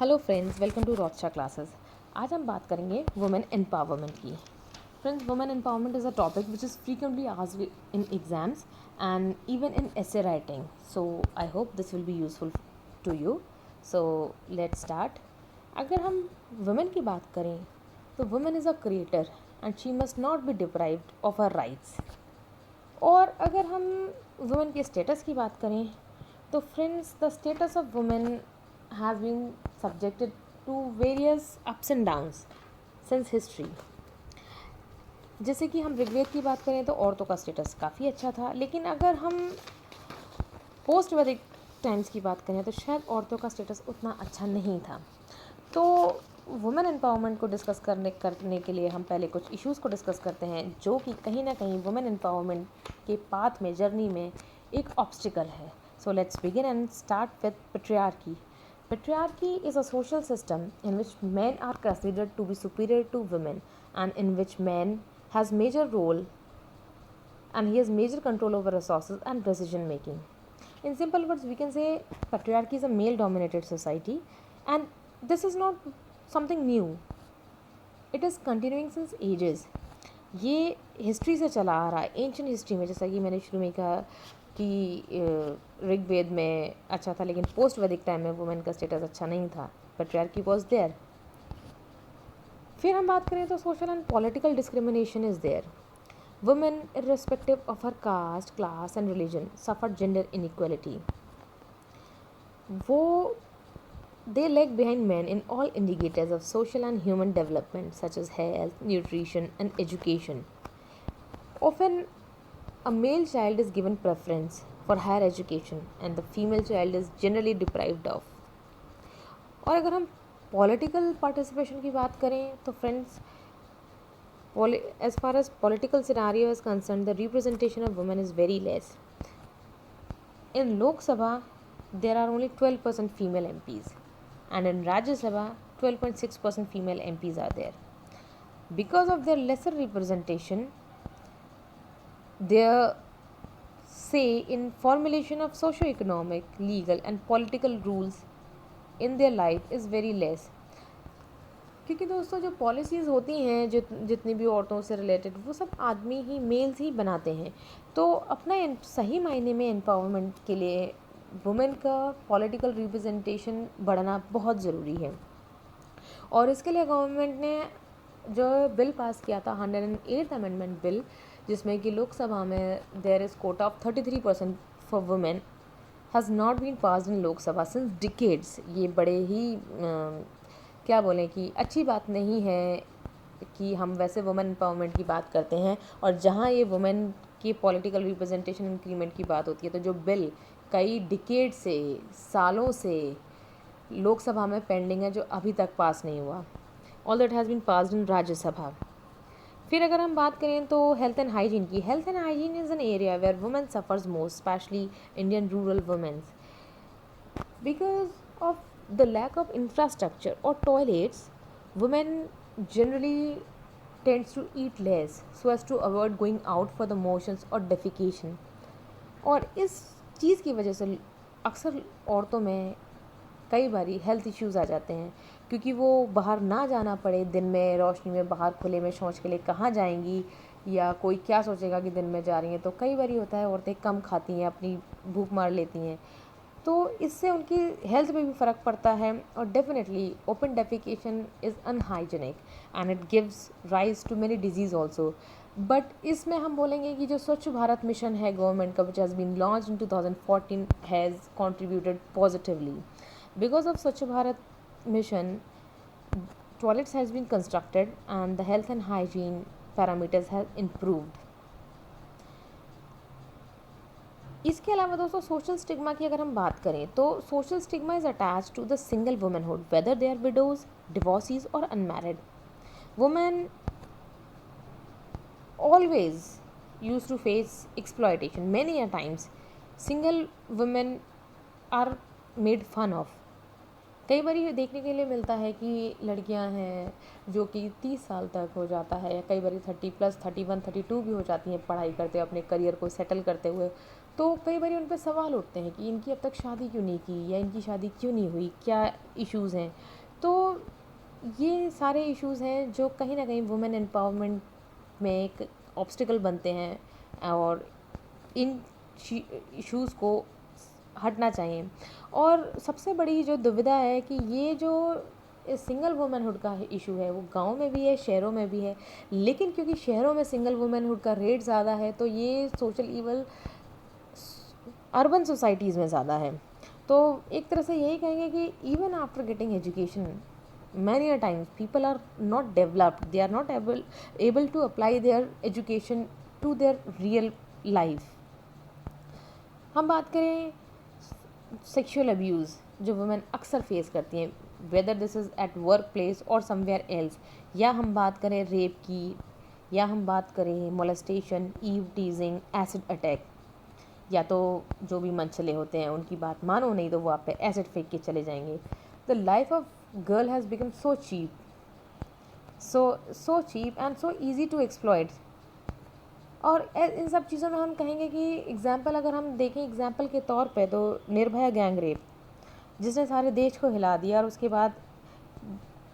Hello friends, welcome to रॉचा classes. आज हम बात करेंगे वुमेन एम्पावरमेंट की। Friends, women empowerment is a topic which is frequently asked in exams and even in essay writing, so I hope this will be useful to you. So let's start. अगर हम women की बात करें तो women is a creator and she must not be deprived of her rights. और अगर हम women के स्टेटस की बात करें तो friends, the status of women has been subjected to various ups and downs since history। जैसे कि हम ऋग्वेद की बात करें तो औरतों का स्टेटस काफ़ी अच्छा था, लेकिन अगर हम पोस्ट वैदिक टाइम्स की बात करें तो शायद औरतों का स्टेटस उतना अच्छा नहीं था। तो वुमेन एम्पावरमेंट को डिस्कस करने के लिए हम पहले कुछ इश्यूज़ को डिस्कस करते हैं जो कि कहीं ना कहीं वुमेन एम्पावरमेंट के पाथ में, जर्नी में एक ऑब्स्टिकल है। So let's begin and start with patriarchy. Patriarchy is a social system in which men are considered to be superior to women and in which man has major role and he has major control over resources and decision making. In simple words, we can say patriarchy is a male dominated society and this is not something new. It is continuing since ages. ये history से चला आ रहा है, ancient history में। जैसा कि मैंने शुरू में कहा कि ऋग्वेद में अच्छा था, लेकिन पोस्ट वैदिक टाइम में वुमेन का स्टेटस अच्छा नहीं था। Patriarchy was there. फिर हम बात करें तो social and political discrimination is there. Women irrespective of her caste, class and religion suffer gender inequality. वो they lag behind men in all indicators of social and human development such as health, nutrition and education. Often a male child is given preference for higher education and the female child is generally deprived of. और अगर हम political participation की बात करें तो friends, as far as political scenario is concerned, the representation of women is very less. In Lok Sabha, there are only 12% female MPs and in Rajya Sabha, 12.6% female MPs are there. Because of their lesser representation, their say in formulation of socio-economic, legal and political rules in their life is very less. क्योंकि दोस्तों, जो policies होती हैं जितनी भी औरतों से related, वो सब आदमी ही, मेल्स ही बनाते हैं। तो अपना सही मायने में एम्पावरमेंट के लिए वुमेन का पॉलिटिकल रिप्रेजेंटेशन बढ़ना बहुत ज़रूरी है। और इसके लिए गवर्नमेंट ने जो बिल पास किया था, 108th अमेंडमेंट बिल, जिसमें कि लोकसभा में there is quota of 33% for women, has not been passed in Lok Sabha since decades. ये बड़े ही क्या बोलें कि अच्छी बात नहीं है कि हम वैसे वुमेन एम्पावरमेंट की बात करते हैं और जहाँ ये वुमेन की पॉलिटिकल रिप्रेजेंटेशन इंक्रीमेंट की बात होती है तो जो बिल कई डिकेड से, सालों से लोकसभा में पेंडिंग है, जो अभी तक पास नहीं हुआ, although it has been passed in Rajya Sabha. फिर अगर हम बात करें तो हेल्थ एंड हाइजीन की, health and hygiene is an area where women suffers most, specially Indian rural womens, because of the lack of infrastructure or toilets. Women generally tends to eat less so as to avoid going out for the motions or defecation. और इस चीज़ की वजह से अक्सर औरतों में कई बारी हेल्थ इश्यूज़ आ जाते हैं, क्योंकि वो बाहर ना जाना पड़े दिन में रोशनी में, बाहर खुले में शौच के लिए कहाँ जाएंगी, या कोई क्या सोचेगा कि दिन में जा रही हैं। तो कई बारी होता है औरतें कम खाती हैं, अपनी भूख मार लेती हैं, तो इससे उनकी हेल्थ पे भी फ़र्क पड़ता है। और definitely open defecation is unhygienic and it gives rise to many disease also. But इसमें हम बोलेंगे कि जो स्वच्छ भारत मिशन है गवर्नमेंट का, which has been launch in 2014, has contributed positively. Because of Swachh Bharat mission, toilets has been constructed and the health and hygiene parameters have improved. इसके अलावा दोस्तों, सोशल स्टिग्मा की अगर हम बात करें तो social stigma is attach to the single womanhood, whether they are widows, divorcees और unmarried. Women always used to face exploitation many a times. Single women are made fun of. कई बार ये देखने के लिए मिलता है कि लड़कियां हैं जो कि 30 साल तक हो जाता है, या कई बार 30+, 31, 32 भी हो जाती हैं पढ़ाई करते हुए, अपने करियर को सेटल करते हुए, तो कई बार उन पे सवाल उठते हैं कि इनकी अब तक शादी क्यों नहीं की, या इनकी शादी क्यों नहीं हुई, क्या इश्यूज़ हैं। तो ये सारे इश्यूज़ हैं जो कहीं ना कहीं वुमेन एम्पावरमेंट में एक ऑब्स्टिकल बनते हैं, और इन इश्यूज़ को हटना चाहिए। और सबसे बड़ी जो दुविधा है कि ये जो सिंगल वुमेनहुड का इशू है वो गांव में भी है, शहरों में भी है। लेकिन क्योंकि शहरों में सिंगल वुमेनहुड का रेट ज़्यादा है, तो ये सोशल ईवल अर्बन सोसाइटीज़ में ज़्यादा है। तो एक तरह से यही कहेंगे कि even after getting education, many a times people are not developed, they are not able to apply their education to their real life. हम बात करें सेक्सुअल अब्यूज़ जो वुमेन अक्सर फेस करती हैं, whether this is at work place और somewhere else, या हम बात करें रेप की, या हम बात करें molestation, eve teasing, acid attack, या तो जो भी मनचले होते हैं उनकी बात मानो, नहीं तो वो आप पे एसिड फेंक के चले जाएंगे। The life of girl has become so cheap, so cheap and so easy to exploit. और इन सब चीज़ों में हम कहेंगे कि एग्जाम्पल अगर हम देखें एग्जाम्पल के तौर पे, तो निर्भया गैंग रेप जिसने सारे देश को हिला दिया, और उसके बाद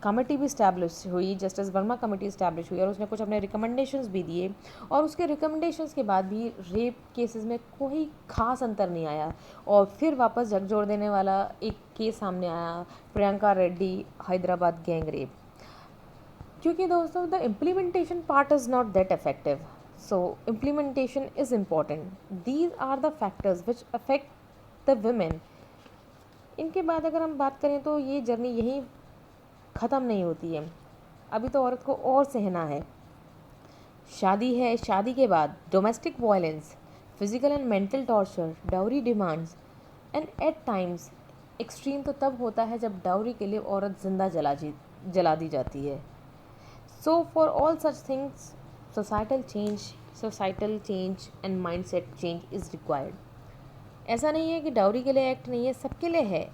कमेटी भी इस्टेब्लिश हुई, जस्टिस वर्मा कमेटी इस्टेब्लिश हुई, और उसने कुछ अपने रिकमेंडेशंस भी दिए, और उसके रिकमेंडेशंस के बाद भी रेप केसेस में कोई खास अंतर नहीं आया। और फिर वापस झकझोर देने वाला एक केस सामने आया, प्रियंका रेड्डी हैदराबाद गैंग रेप। क्योंकि दोस्तों the implementation part is not that effective, so implementation is important. These are the factors which affect the women. इनके बाद अगर हम बात करें तो ये जर्नी यहीं ख़त्म नहीं होती है, अभी तो औरत को और सहना है। शादी है, शादी के बाद domestic violence, physical and mental torture, dowry demands, and at times extreme तो तब होता है जब डाउरी के लिए औरत जिंदा जला दी जाती है। So for all such things societal change and mindset change is required. ऐसा नहीं है कि डाउरी के लिए एक्ट नहीं है, सबके लिए है।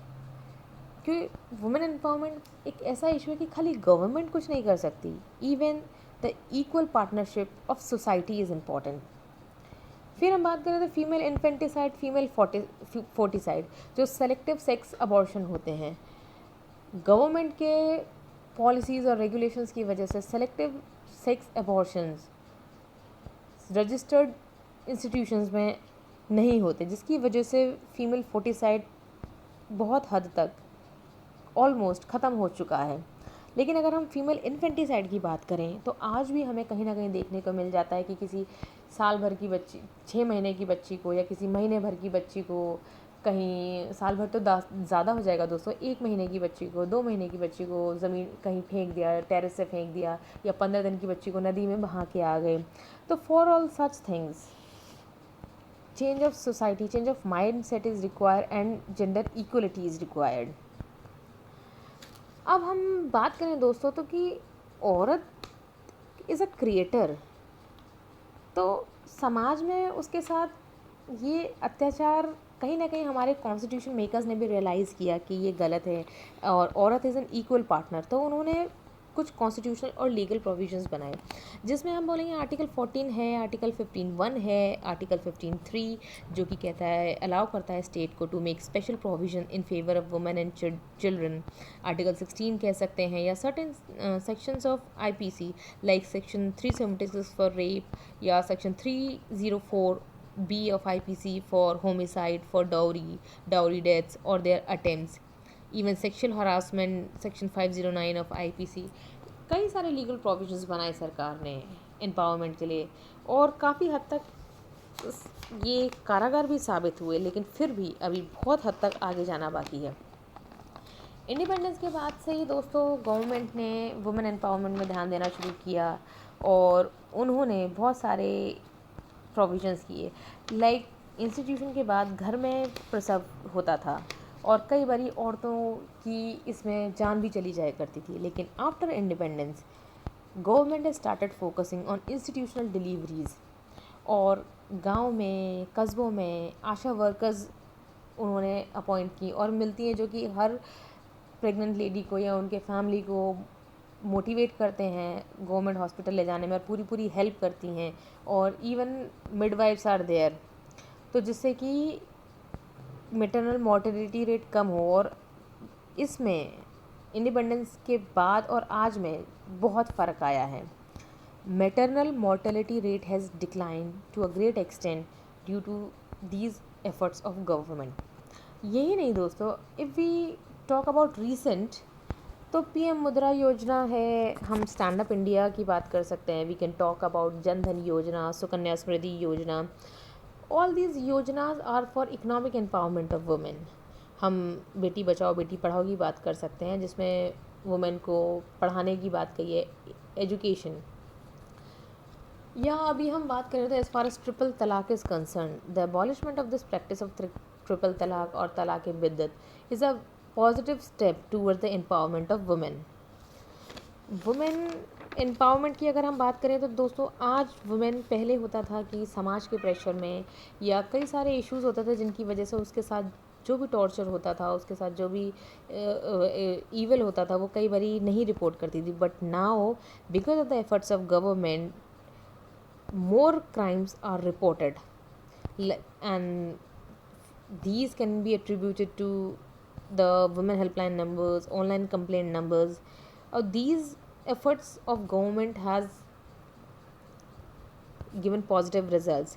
क्योंकि वुमेन एम्पावरमेंट एक ऐसा इशू है कि खाली गवर्नमेंट कुछ नहीं कर सकती, even the equal partnership of society is important. फिर हम बात करें तो फीमेल इन्फेंटिसाइड, फीमेल फोर्टिसाइड, जो सेलेक्टिव सेक्स अबॉर्शन होते हैं। गवर्नमेंट के पॉलिसीज़ और रेगुलेशंस की वजह से selective sex abortions registered institutions में नहीं होते, जिसकी वजह से फीमेल फोर्टिसाइड बहुत हद तक ऑलमोस्ट ख़त्म हो चुका है। लेकिन अगर हम फीमेल इन्फेंटिसाइड की बात करें तो आज भी हमें कहीं ना कहीं देखने को मिल जाता है कि किसी साल भर की बच्ची, 6 महीने की बच्ची को, या किसी महीने भर की बच्ची को, कहीं साल भर तो ज़्यादा हो जाएगा दोस्तों, 1 महीने की बच्ची को, 2 महीने की बच्ची को ज़मीन कहीं फेंक दिया, टेरेस से फेंक दिया, या 15 दिन की बच्ची को नदी में बहा के आ गए। तो for all such things change of society, change of mindset is required and gender equality is required. अब हम बात करें दोस्तों तो कि औरत इज़ अ क्रिएटर, तो समाज में उसके साथ ये अत्याचार कहीं ना कहीं हमारे कॉन्स्टिट्यूशन मेकर्स ने भी रियलाइज़ किया कि ये गलत है, और औरत इज़ एन इक्वल पार्टनर। तो उन्होंने कुछ कॉन्स्टिट्यूशनल और लीगल प्रोविजंस बनाए, जिसमें हम बोलेंगे आर्टिकल 14 है, आर्टिकल 15(1) है, आर्टिकल 15(3) जो कि कहता है, अलाउ करता है स्टेट को to make special provision in favour of women and children. Article 16 कह सकते हैं, या certain sections of IPC like section 376 for rape, या section 304 B of IPC for homicide, for dowry deaths or their attempts, even sexual harassment, section 509 of IPC। कई सारे legal provisions बनाए सरकार ने एम्पावरमेंट के लिए, और काफ़ी हद तक ये कारागार भी साबित हुए, लेकिन फिर भी अभी बहुत हद तक आगे जाना बाकी है। इंडिपेंडेंस के बाद से ही दोस्तों गवर्नमेंट ने वुमेन एम्पावरमेंट में ध्यान देना शुरू किया, और उन्होंने बहुत सारे प्रोविजंस किए। लाइक इंस्टीट्यूशन के बाद घर में प्रसव होता था, और कई बारी औरतों की इसमें जान भी चली जाया करती थी। लेकिन after independence government has started focusing on institutional deliveries, और गांव में, कस्बों में आशा वर्कर्स उन्होंने अपॉइंट की और मिलती हैं, जो कि हर प्रेग्नेंट लेडी को या उनके फैमिली को मोटिवेट करते हैं गवर्नमेंट हॉस्पिटल ले जाने में, और पूरी हेल्प करती हैं, और इवन मिडवाइफ्स आर देयर। तो जिससे कि मैटरनल मॉर्टेलिटी रेट कम हो। और इसमें इंडिपेंडेंस के बाद और आज में बहुत फ़र्क आया है। Maternal mortality rate has decline to a great extent due to these efforts of government. यही नहीं दोस्तों, if we talk about recent, तो पीएम मुद्रा योजना है, हम स्टैंड अप इंडिया की बात कर सकते हैं, we can talk about Jan Dhan योजना, सुकन्या समृद्धि योजना। ऑल दीज योजनाज are for economic empowerment of women. हम बेटी बचाओ बेटी पढ़ाओ की बात कर सकते हैं, जिसमें वुमेन को पढ़ाने की बात कही है, एजुकेशन। या अभी हम बात करें तो as far as triple talaq is concern, the abolishment of this practice of triple talaq और talaq biddat is a positive step toward the empowerment of women. Women empowerment की अगर हम बात करें तो दोस्तों, आज वुमेन, पहले होता था कि समाज के प्रेशर में या कई सारे इश्यूज़ होते थे जिनकी वजह से उसके साथ जो भी टॉर्चर होता था, उसके साथ जो भी ईवल होता था, वो कई बारी नहीं रिपोर्ट करती थी। But now because of the efforts of government, more crimes are reported, and these can be attributed to the women helpline numbers, online complaint numbers. These efforts of government has given positive results.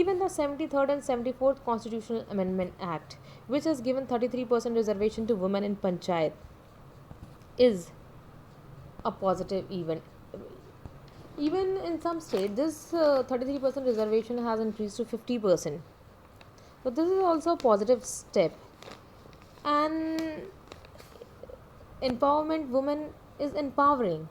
Even the 73rd and 74th Constitutional Amendment Act, which has given 33% reservation to women in panchayat, is a positive event. Even in some states, this 33% reservation has increased to 50%. So this is also a positive step. And empowerment women is empowering.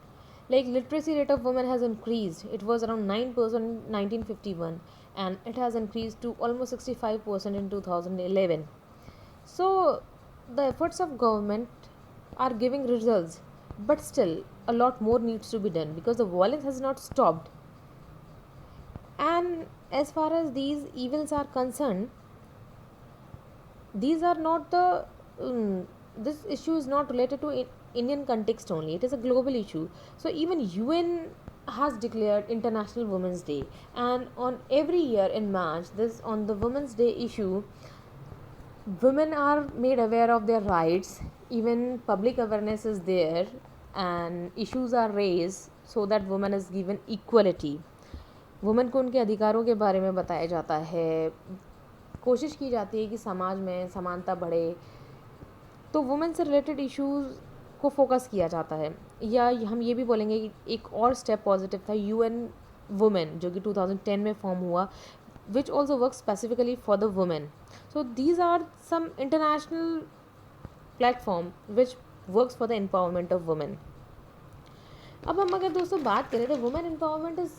Like literacy rate of women has increased. It was around 9% in 1951, and it has increased to almost 65% in 2011. So the efforts of government are giving results, but still a lot more needs to be done because the violence has not stopped. And as far as these evils are concerned, these are not the this issue is not related to Indian context only, it is a global issue. So even UN has declared International Women's Day, and on every year in March, this on the Women's Day issue, women are made aware of their rights, even public awareness is there, and issues are raised so that women is given equality. Women को उनके अधिकारों के बारे में बताया जाता है, कोशिश की जाती है कि समाज में समानता बढ़े, तो वुमेन से रिलेटेड इश्यूज़ को फोकस किया जाता है। या हम ये भी बोलेंगे कि एक और स्टेप पॉजिटिव था यूएन वुमेन, जो कि 2010 में फॉर्म हुआ, which also works specifically for the women. So these are some international platform which works for the empowerment of women. अब हम अगर दोस्तों बात करें तो women empowerment is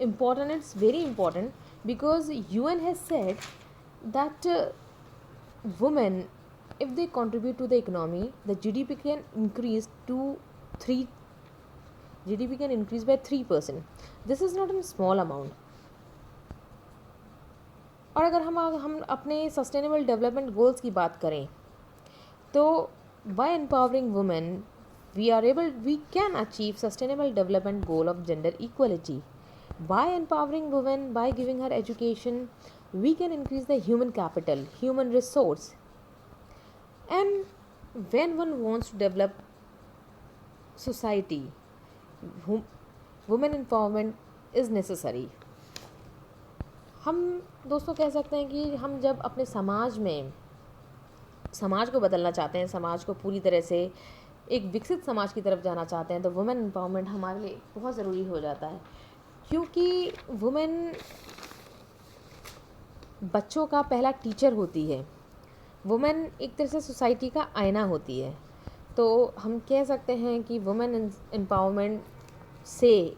important, it's very important because UN has said that women, if they contribute to the economy, the GDP can increase to 3 GDP can increase by 3%. This is not a small amount. और अगर हम अपने sustainable development goals की बात करें तो by empowering women we can achieve sustainable development goal of gender equality. By empowering women, by giving her education, we can increase the human capital, human resource. And when one wants to develop society, women empowerment is necessary. हम दोस्तों कह सकते हैं कि हम जब अपने समाज को बदलना चाहते हैं, समाज को पूरी तरह से एक विकसित समाज की तरफ जाना चाहते हैं, तो वुमेन एम्पावरमेंट हमारे लिए बहुत ज़रूरी हो जाता है. क्योंकि वुमेन बच्चों का पहला टीचर होती है, वुमेन एक तरह से सोसाइटी का आईना होती है. तो हम कह सकते हैं कि वुमेन एम्पावरमेंट से,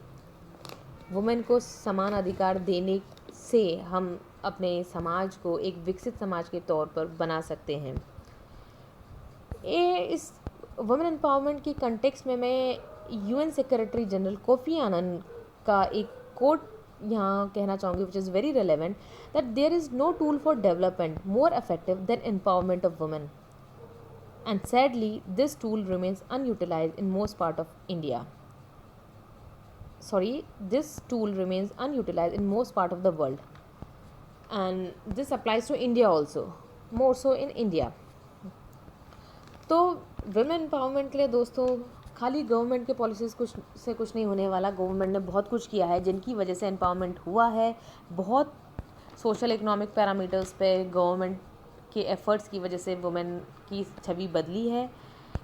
वुमेन को समान अधिकार देने से हम अपने समाज को एक विकसित समाज के तौर पर बना सकते हैं. इस वुमेन एम्पावरमेंट की कंटेक्स्ट में मैं यूएन सेक्रेटरी जनरल कोफी आनन का एक कोट यहाँ कहना चाहूँगी, which is very relevant, that there is no tool for development more effective than empowerment of women, and sadly this tool remains unutilised in most part of India. This tool remains unutilized in most part of the world. and this applies to India also, more so in India. तो women empowerment के लिए दोस्तों खाली government के policies कुछ नहीं होने वाला। गवर्नमेंट ने बहुत कुछ किया है जिनकी वजह से एम्पावरमेंट हुआ है। बहुत सोशल इकोनॉमिक पैरामीटर्स पे गवर्नमेंट के एफ़र्ट्स की वजह से वुमेन की छवि बदली है।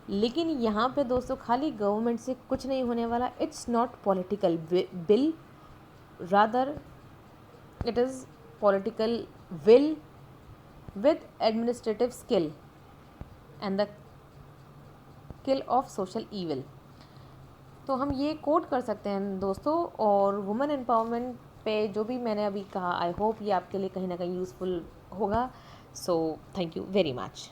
लेकिन यहाँ पे दोस्तों खाली गवर्नमेंट से कुछ नहीं होने वाला। It's not political bill, rather it is political will with administrative skill and the kill of social evil। तो हम ये कोट कर सकते हैं दोस्तों। और वुमेन एम्पावरमेंट पे जो भी मैंने अभी कहा, आई होप ये आपके लिए कहीं ना कहीं यूज़फुल होगा। So thank you very much.